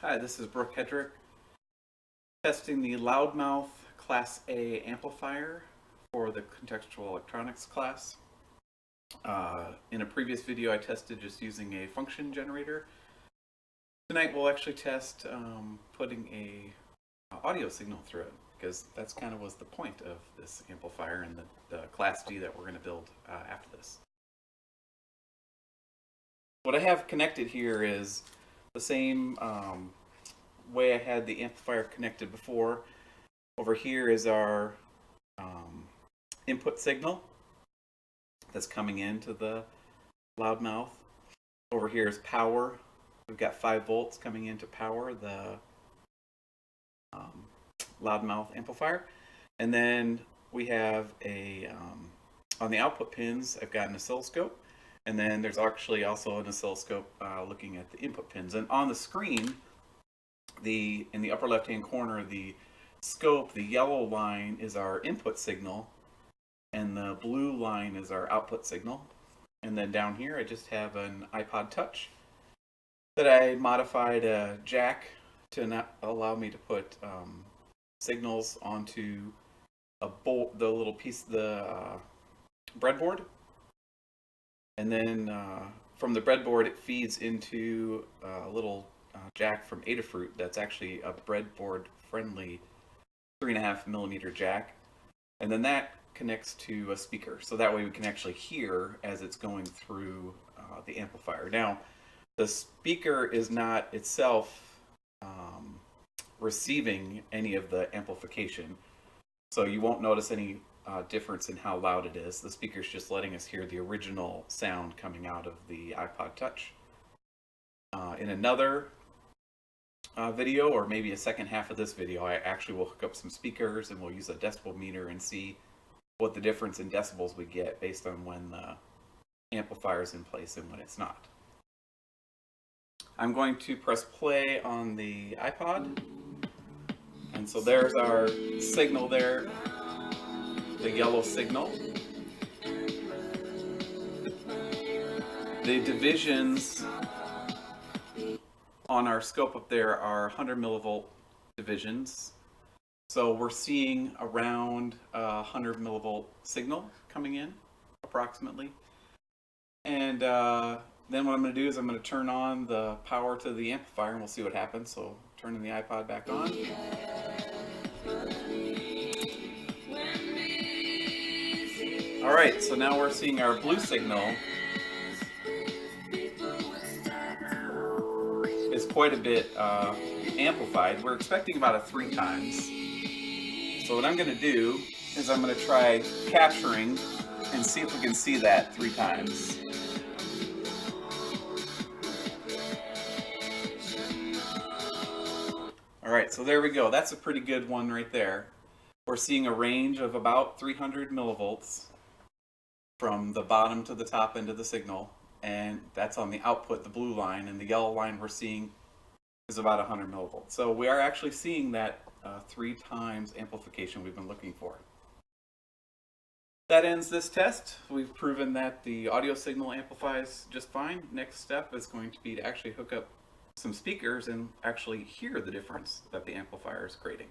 Hi, this is Brooke Hedrick, testing the Loudmouth Class A amplifier for the Contextual Electronics class. In a previous video I tested just using a function generator. Tonight we'll actually test putting a audio signal through it, because that's kind of was the point of this amplifier and the Class D that we're going to build after this. What I have connected here is the same way I had the amplifier connected before. Over here is our input signal that's coming into the loudmouth. Over here is power. We've got 5 volts coming into power the loudmouth amplifier. And then we have a, on the output pins, I've got an oscilloscope. And then there's actually also an oscilloscope looking at the input pins. And on the screen, in the upper left-hand corner, the scope, the yellow line is our input signal, and the blue line is our output signal. And then down here, I just have an iPod Touch that I modified a jack to not allow me to put signals onto the little piece of the breadboard. And then from the breadboard, it feeds into a little jack from Adafruit that's actually a breadboard friendly 3.5mm jack. And then that connects to a speaker. So that way we can actually hear as it's going through the amplifier. Now, the speaker is not itself receiving any of the amplification. So you won't notice any difference in how loud it is. The speaker's just letting us hear the original sound coming out of the iPod Touch. In another video, or maybe a second half of this video, I actually will hook up some speakers and we'll use a decibel meter and see what the difference in decibels we get based on when the amplifier is in place and when it's not. I'm going to press play on the iPod, and so there's our signal there, the yellow signal. The divisions on our scope up there are 100 millivolt divisions. So we're seeing around 100 millivolt signal coming in, approximately. And then what I'm going to do is I'm going to turn on the power to the amplifier and we'll see what happens. So turning the iPod back on. Alright, so now we're seeing our blue signal is quite a bit amplified. We're expecting about a 3 times. So what I'm going to do is I'm going to try capturing and see if we can see that 3 times. Alright, so there we go. That's a pretty good one right there. We're seeing a range of about 300 millivolts from the bottom to the top end of the signal, and that's on the output, the blue line, and the yellow line we're seeing is about 100 millivolts. So we are actually seeing that 3 times amplification we've been looking for. That ends this test. We've proven that the audio signal amplifies just fine. Next step is going to be to actually hook up some speakers and actually hear the difference that the amplifier is creating.